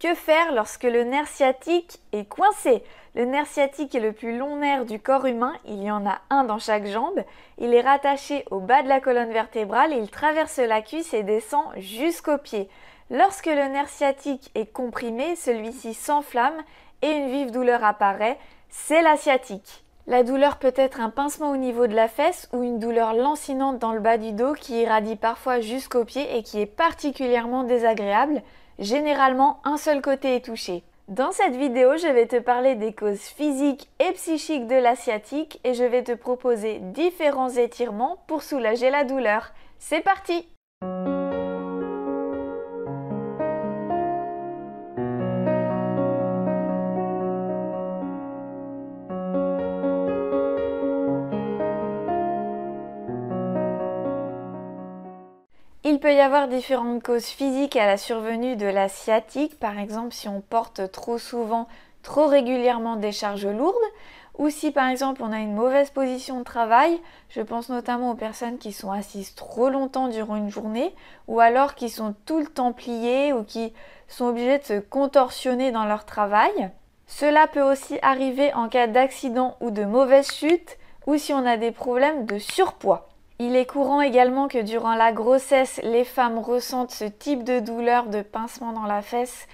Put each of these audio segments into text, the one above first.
Que faire lorsque le nerf sciatique est coincé? Le nerf sciatique est le plus long nerf du corps humain, il y en a un dans chaque jambe. Il est rattaché au bas de la colonne vertébrale, il traverse la cuisse et descend jusqu'au pied. Lorsque le nerf sciatique est comprimé, celui-ci s'enflamme et une vive douleur apparaît, c'est la sciatique. La douleur peut être un pincement au niveau de la fesse ou une douleur lancinante dans le bas du dos qui irradie parfois jusqu'au pied et qui est particulièrement désagréable. Généralement, un seul côté est touché. Dans cette vidéo, je vais te parler des causes physiques et psychiques de la sciatique et je vais te proposer différents étirements pour soulager la douleur. C'est parti! Il peut y avoir différentes causes physiques à la survenue de la sciatique, par exemple si on porte trop souvent, trop régulièrement des charges lourdes, ou si par exemple on a une mauvaise position de travail, je pense notamment aux personnes qui sont assises trop longtemps durant une journée, ou alors qui sont tout le temps pliées ou qui sont obligées de se contorsionner dans leur travail. Cela peut aussi arriver en cas d'accident ou de mauvaise chute, ou si on a des problèmes de surpoids. Il est courant également que durant la grossesse, les femmes ressentent ce type de douleur de pincement dans la fesse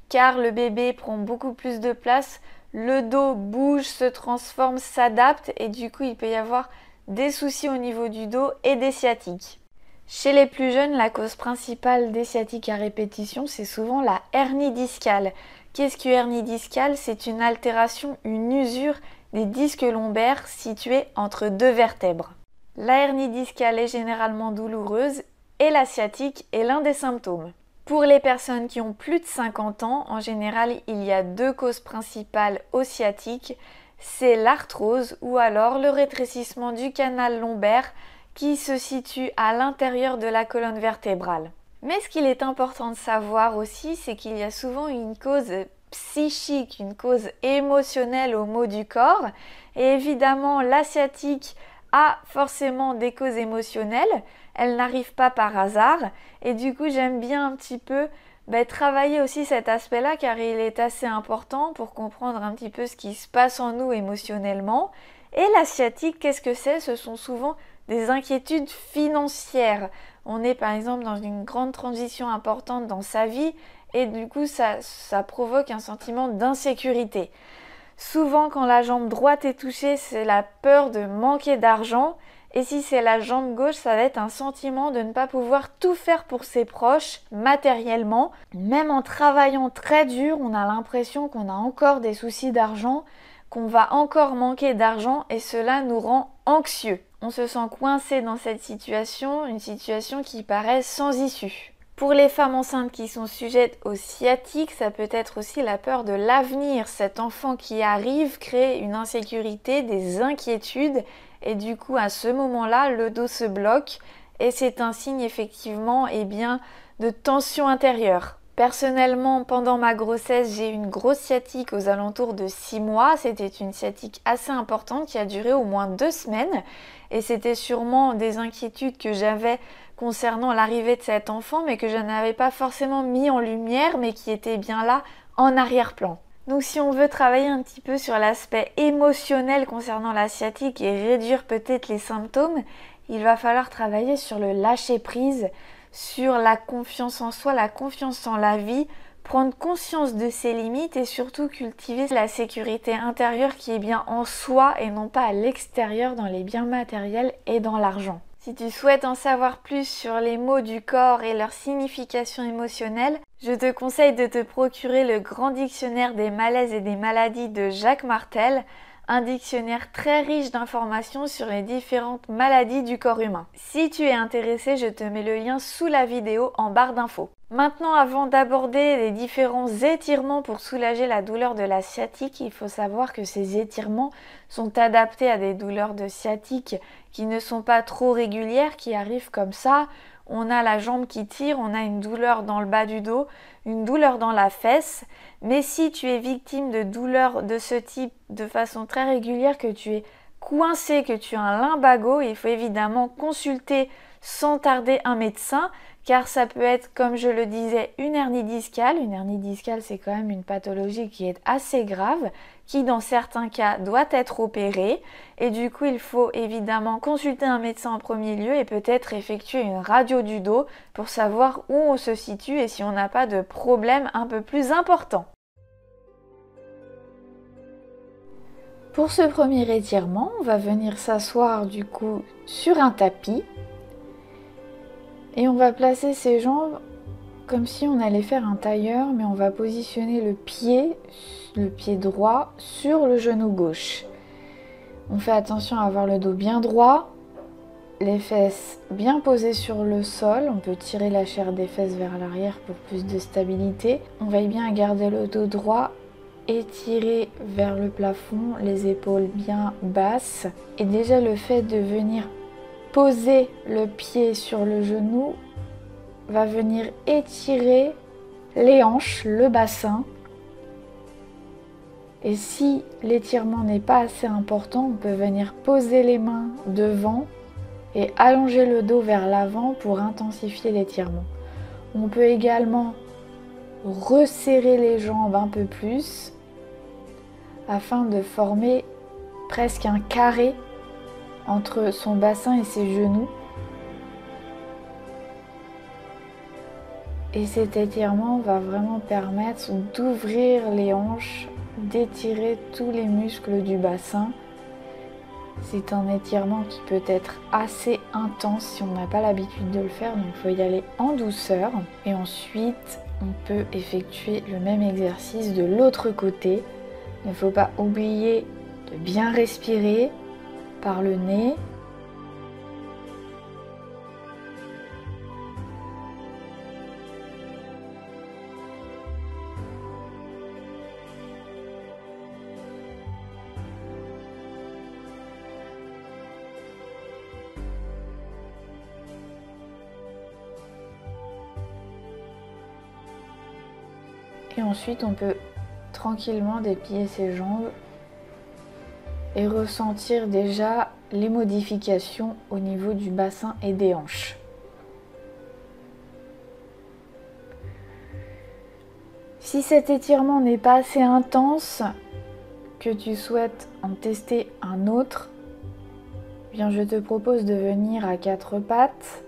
car le bébé prend beaucoup plus de place, le dos bouge, se transforme, s'adapte et du coup il peut y avoir des soucis au niveau du dos et des sciatiques. Chez les plus jeunes, la cause principale des sciatiques à répétition, c'est souvent la hernie discale. Qu'est-ce qu'une hernie discale? C'est une altération, une usure des disques lombaires situés entre deux vertèbres. La hernie discale est généralement douloureuse et la sciatique est l'un des symptômes. Pour les personnes qui ont plus de 50 ans, en général, il y a deux causes principales aux sciatiques. C'est l'arthrose ou alors le rétrécissement du canal lombaire qui se situe à l'intérieur de la colonne vertébrale. Mais ce qu'il est important de savoir aussi, c'est qu'il y a souvent une cause psychique, une cause émotionnelle au mot du corps. Et évidemment, la sciatique a forcément des causes émotionnelles, elles n'arrivent pas par hasard et du coup j'aime bien un petit peu travailler aussi cet aspect-là car il est assez important pour comprendre un petit peu ce qui se passe en nous émotionnellement. Et la sciatique, qu'est-ce que c'est? Ce sont souvent des inquiétudes financières. On est par exemple dans une grande transition importante dans sa vie et du coup ça provoque un sentiment d'insécurité. Souvent, quand la jambe droite est touchée, c'est la peur de manquer d'argent. Et si c'est la jambe gauche, ça va être un sentiment de ne pas pouvoir tout faire pour ses proches, matériellement. Même en travaillant très dur, on a l'impression qu'on a encore des soucis d'argent, qu'on va encore manquer d'argent et cela nous rend anxieux. On se sent coincé dans cette situation, une situation qui paraît sans issue. Pour les femmes enceintes qui sont sujettes aux sciatiques, ça peut être aussi la peur de l'avenir. Cet enfant qui arrive crée une insécurité, des inquiétudes et du coup à ce moment-là, le dos se bloque et c'est un signe effectivement de tension intérieure. Personnellement, pendant ma grossesse, j'ai eu une grosse sciatique aux alentours de 6 mois. C'était une sciatique assez importante qui a duré au moins 2 semaines et c'était sûrement des inquiétudes que j'avais concernant l'arrivée de cet enfant mais que je n'avais pas forcément mis en lumière mais qui étaient bien là en arrière-plan. Donc si on veut travailler un petit peu sur l'aspect émotionnel concernant la sciatique et réduire peut-être les symptômes, il va falloir travailler sur le lâcher-prise, sur la confiance en soi, la confiance en la vie, prendre conscience de ses limites et surtout cultiver la sécurité intérieure qui est bien en soi et non pas à l'extérieur dans les biens matériels et dans l'argent. Si tu souhaites en savoir plus sur les mots du corps et leur signification émotionnelle, je te conseille de te procurer le Grand Dictionnaire des malaises et des maladies de Jacques Martel, un dictionnaire très riche d'informations sur les différentes maladies du corps humain. Si tu es intéressé, je te mets le lien sous la vidéo en barre d'infos. Maintenant, avant d'aborder les différents étirements pour soulager la douleur de la sciatique, il faut savoir que ces étirements sont adaptés à des douleurs de sciatique qui ne sont pas trop régulières, qui arrivent comme ça. On a la jambe qui tire, on a une douleur dans le bas du dos, une douleur dans la fesse. Mais si tu es victime de douleurs de ce type de façon très régulière, que tu es coincé, que tu as un lumbago, il faut évidemment consulter sans tarder un médecin car ça peut être, comme je le disais, une hernie discale. Une hernie discale, c'est quand même une pathologie qui est assez grave, qui dans certains cas doit être opérée. Et du coup, il faut évidemment consulter un médecin en premier lieu et peut-être effectuer une radio du dos pour savoir où on se situe et si on n'a pas de problème un peu plus important. Pour ce premier étirement, on va venir s'asseoir du coup sur un tapis et on va placer ses jambes comme si on allait faire un tailleur, mais on va positionner le pied droit sur le genou gauche. On fait attention à avoir le dos bien droit, les fesses bien posées sur le sol. On peut tirer la chair des fesses vers l'arrière pour plus de stabilité. On veille bien à garder le dos droit, étirer vers le plafond, les épaules bien basses. Et déjà le fait de venir poser le pied sur le genou va venir étirer les hanches, le bassin. Et si l'étirement n'est pas assez important, on peut venir poser les mains devant et allonger le dos vers l'avant pour intensifier l'étirement. On peut également resserrer les jambes un peu plus afin de former presque un carré entre son bassin et ses genoux. Et cet étirement va vraiment permettre d'ouvrir les hanches, d'étirer tous les muscles du bassin. C'est un étirement qui peut être assez intense si on n'a pas l'habitude de le faire, donc il faut y aller en douceur. Et ensuite, on peut effectuer le même exercice de l'autre côté. Il ne faut pas oublier de bien respirer par le nez. Et ensuite, on peut tranquillement déplier ses jambes et ressentir déjà les modifications au niveau du bassin et des hanches. Si cet étirement n'est pas assez intense, que tu souhaites en tester un autre, bien je te propose de venir à quatre pattes,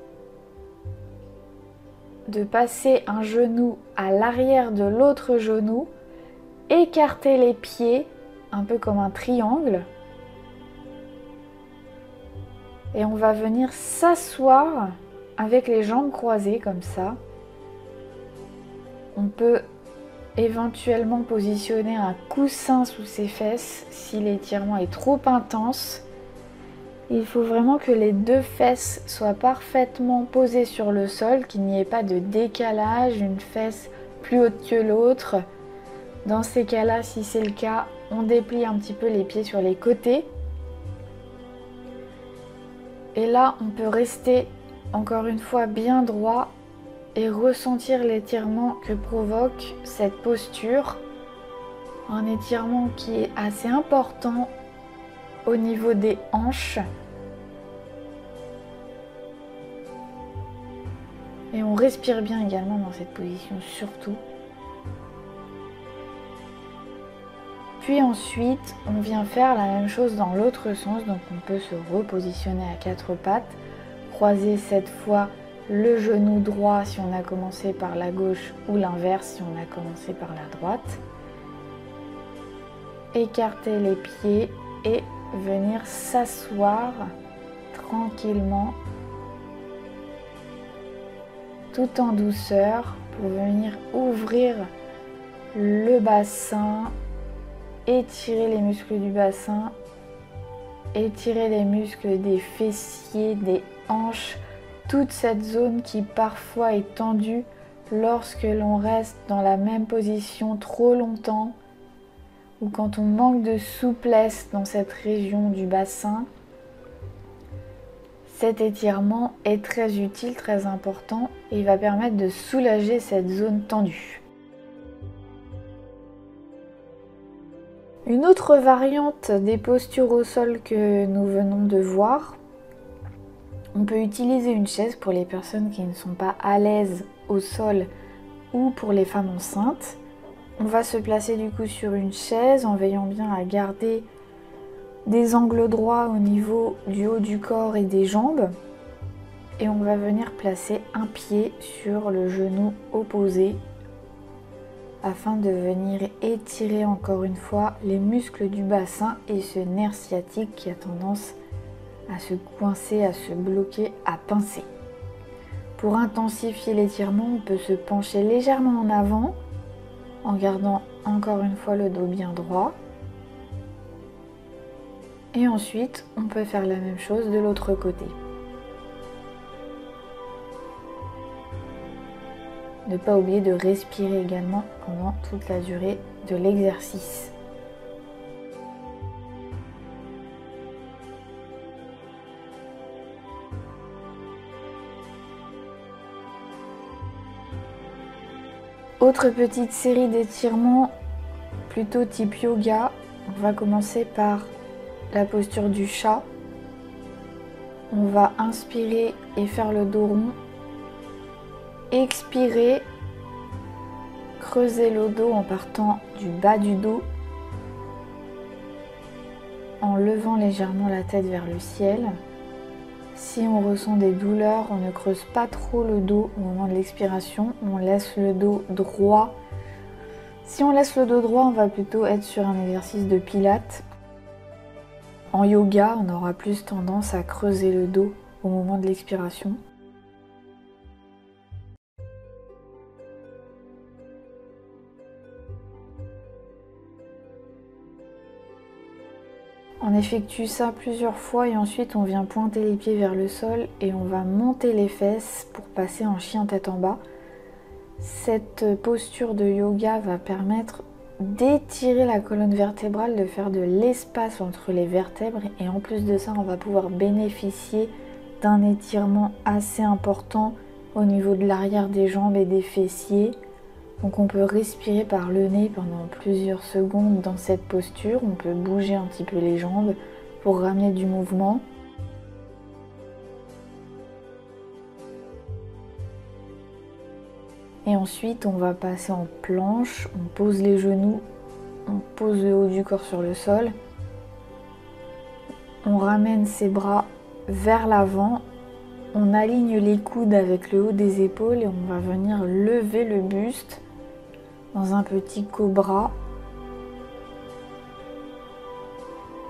de passer un genou à l'arrière de l'autre genou, écarter les pieds un peu comme un triangle et on va venir s'asseoir avec les jambes croisées comme ça. On peut éventuellement positionner un coussin sous ses fesses si l'étirement est trop intense. Il faut vraiment que les deux fesses soient parfaitement posées sur le sol, qu'il n'y ait pas de décalage, une fesse plus haute que l'autre. Dans ces cas-là, si c'est le cas, on déplie un petit peu les pieds sur les côtés. Et là, on peut rester encore une fois bien droit et ressentir l'étirement que provoque cette posture. Un étirement qui est assez important au niveau des hanches. Et on respire bien également dans cette position surtout. Puis ensuite, on vient faire la même chose dans l'autre sens. Donc on peut se repositionner à quatre pattes, croiser cette fois le genou droit si on a commencé par la gauche ou l'inverse si on a commencé par la droite. Écarter les pieds et venir s'asseoir tranquillement, tout en douceur, pour venir ouvrir le bassin, étirer les muscles du bassin, étirer les muscles des fessiers, des hanches, toute cette zone qui parfois est tendue lorsque l'on reste dans la même position trop longtemps ou quand on manque de souplesse dans cette région du bassin. Cet étirement est très utile, très important et il va permettre de soulager cette zone tendue. Une autre variante des postures au sol que nous venons de voir, On peut utiliser une chaise pour les personnes qui ne sont pas à l'aise au sol ou pour les femmes enceintes. On va se placer du coup sur une chaise en veillant bien à garder des angles droits au niveau du haut du corps et des jambes. Et on va venir placer un pied sur le genou opposé afin de venir étirer encore une fois les muscles du bassin et ce nerf sciatique qui a tendance à se coincer, à se bloquer, à pincer. Pour intensifier l'étirement, on peut se pencher légèrement en avant en gardant encore une fois le dos bien droit. Et ensuite, on peut faire la même chose de l'autre côté. Ne pas oublier de respirer également pendant toute la durée de l'exercice. Autre petite série d'étirements plutôt type yoga. On va commencer par la posture du chat. On va inspirer et faire le dos rond. Expirer, creuser le dos en partant du bas du dos, en levant légèrement la tête vers le ciel. Si on ressent des douleurs, on ne creuse pas trop le dos au moment de l'expiration, on laisse le dos droit. Si on laisse le dos droit, on va plutôt être sur un exercice de pilates. En yoga, on aura plus tendance à creuser le dos au moment de l'expiration. On effectue ça plusieurs fois et ensuite on vient pointer les pieds vers le sol et on va monter les fesses pour passer en chien tête en bas. Cette posture de yoga va permettre d'étirer la colonne vertébrale, de faire de l'espace entre les vertèbres et en plus de ça on va pouvoir bénéficier d'un étirement assez important au niveau de l'arrière des jambes et des fessiers. Donc on peut respirer par le nez pendant plusieurs secondes dans cette posture. On peut bouger un petit peu les jambes pour ramener du mouvement. Et ensuite on va passer en planche. On pose les genoux, on pose le haut du corps sur le sol. On ramène ses bras vers l'avant. On aligne les coudes avec le haut des épaules et on va venir lever le buste dans un petit cobra.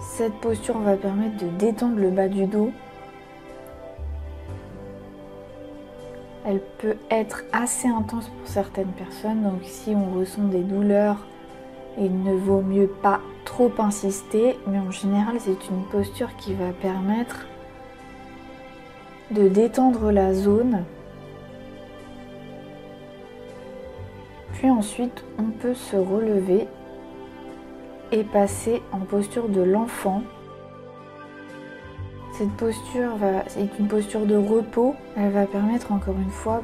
Cette posture va permettre de détendre le bas du dos. Elle peut être assez intense pour certaines personnes, donc si on ressent des douleurs, il ne vaut mieux pas trop insister, mais en général c'est une posture qui va permettre de détendre la zone. Puis ensuite, on peut se relever et passer en posture de l'enfant. Cette posture est une posture de repos. Elle va permettre encore une fois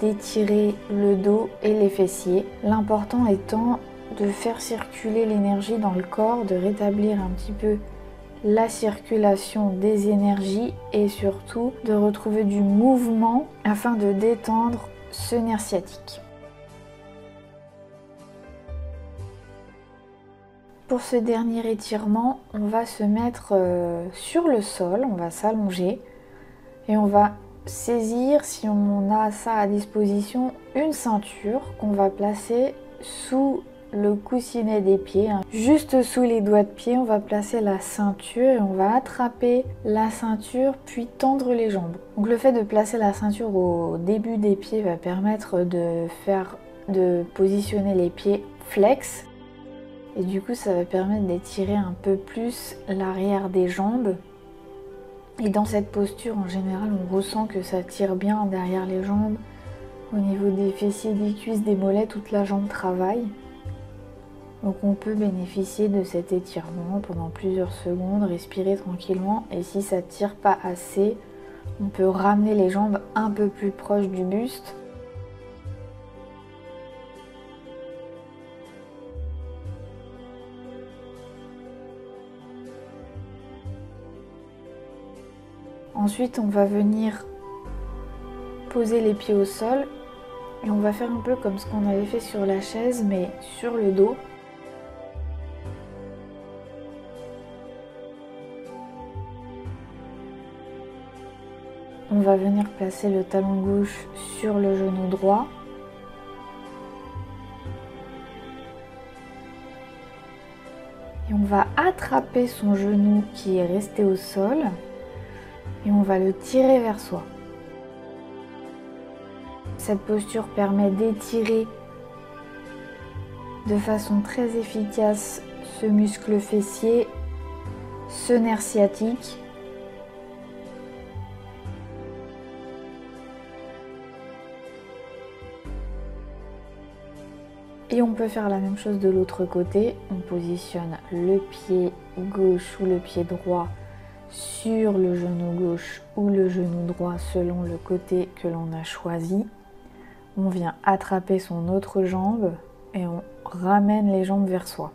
d'étirer le dos et les fessiers. L'important étant de faire circuler l'énergie dans le corps, de rétablir un petit peu la circulation des énergies et surtout de retrouver du mouvement afin de détendre ce nerf sciatique. Pour ce dernier étirement, on va se mettre sur le sol, on va s'allonger et on va saisir, si on a ça à disposition, une ceinture qu'on va placer sous le coussinet des pieds. Juste sous les doigts de pied, on va placer la ceinture et on va attraper la ceinture puis tendre les jambes. Donc le fait de placer la ceinture au début des pieds va permettre de positionner les pieds flex. Et du coup, ça va permettre d'étirer un peu plus l'arrière des jambes. Et dans cette posture, en général, on ressent que ça tire bien derrière les jambes. Au niveau des fessiers, des cuisses, des mollets, toute la jambe travaille. Donc on peut bénéficier de cet étirement pendant plusieurs secondes, respirer tranquillement. Et si ça ne tire pas assez, on peut ramener les jambes un peu plus proches du buste. Ensuite, on va venir poser les pieds au sol et on va faire un peu comme ce qu'on avait fait sur la chaise, mais sur le dos. On va venir placer le talon gauche sur le genou droit. Et on va attraper son genou qui est resté au sol et on va le tirer vers soi. Cette posture permet d'étirer de façon très efficace ce muscle fessier, ce nerf sciatique. Et on peut faire la même chose de l'autre côté. On positionne le pied gauche ou le pied droit sur le genou gauche ou le genou droit selon le côté que l'on a choisi. On vient attraper son autre jambe et on ramène les jambes vers soi.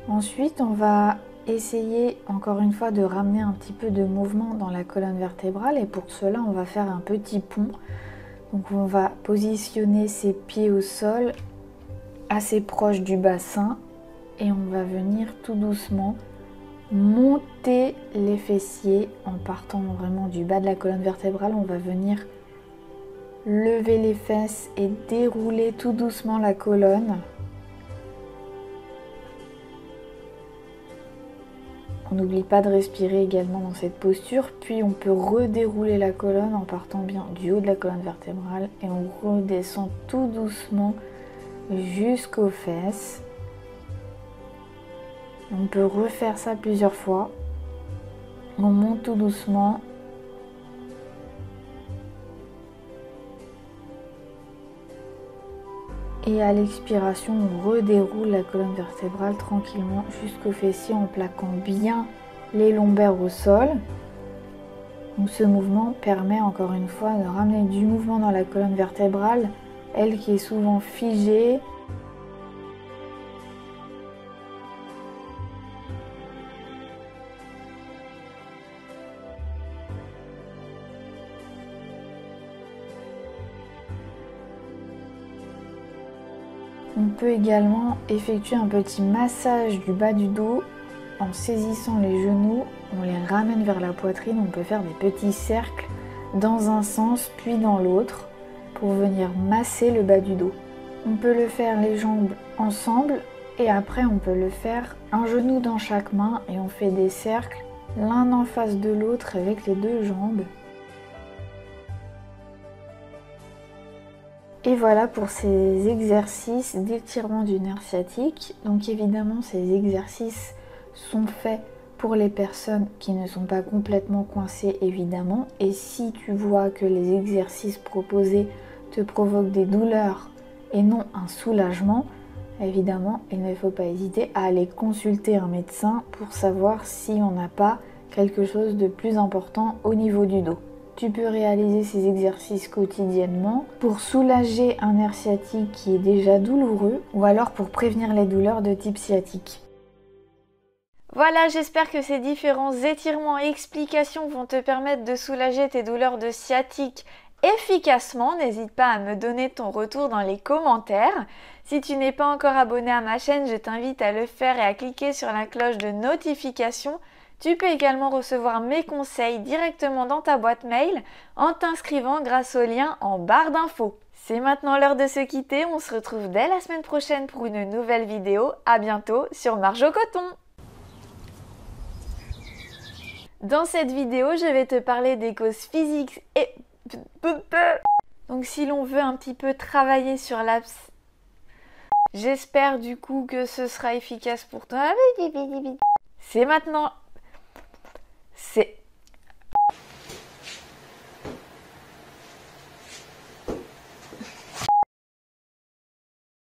Ensuite, on va essayer encore une fois de ramener un petit peu de mouvement dans la colonne vertébrale et pour cela on va faire un petit pont. Donc on va positionner ses pieds au sol assez proche du bassin et on va venir tout doucement monter les fessiers en partant vraiment du bas de la colonne vertébrale. On va venir lever les fesses et dérouler tout doucement la colonne. On n'oublie pas de respirer également dans cette posture, puis on peut redérouler la colonne en partant bien du haut de la colonne vertébrale et on redescend tout doucement jusqu'aux fesses. On peut refaire ça plusieurs fois. On monte tout doucement. Et à l'expiration, on redéroule la colonne vertébrale tranquillement jusqu'aux fessiers en plaquant bien les lombaires au sol. Donc ce mouvement permet encore une fois de ramener du mouvement dans la colonne vertébrale, elle qui est souvent figée. On peut également effectuer un petit massage du bas du dos en saisissant les genoux, on les ramène vers la poitrine, on peut faire des petits cercles dans un sens puis dans l'autre pour venir masser le bas du dos. On peut le faire les jambes ensemble et après on peut le faire un genou dans chaque main et on fait des cercles l'un en face de l'autre avec les deux jambes. Et voilà pour ces exercices d'étirement du nerf sciatique. Donc évidemment, ces exercices sont faits pour les personnes qui ne sont pas complètement coincées, évidemment. Et si tu vois que les exercices proposés te provoquent des douleurs et non un soulagement, évidemment, il ne faut pas hésiter à aller consulter un médecin pour savoir si on n'a pas quelque chose de plus important au niveau du dos. Tu peux réaliser ces exercices quotidiennement pour soulager un nerf sciatique qui est déjà douloureux ou alors pour prévenir les douleurs de type sciatique. Voilà, j'espère que ces différents étirements et explications vont te permettre de soulager tes douleurs de sciatique efficacement. N'hésite pas à me donner ton retour dans les commentaires. Si tu n'es pas encore abonné à ma chaîne, je t'invite à le faire et à cliquer sur la cloche de notification. Tu peux également recevoir mes conseils directement dans ta boîte mail en t'inscrivant grâce au lien en barre d'infos. C'est maintenant l'heure de se quitter, on se retrouve dès la semaine prochaine pour une nouvelle vidéo. À bientôt sur Marge au coton. Dans cette vidéo, je vais te parler des causes physiques et... Donc si l'on veut un petit peu travailler sur l'abs... J'espère du coup que ce sera efficace pour toi. C'est maintenant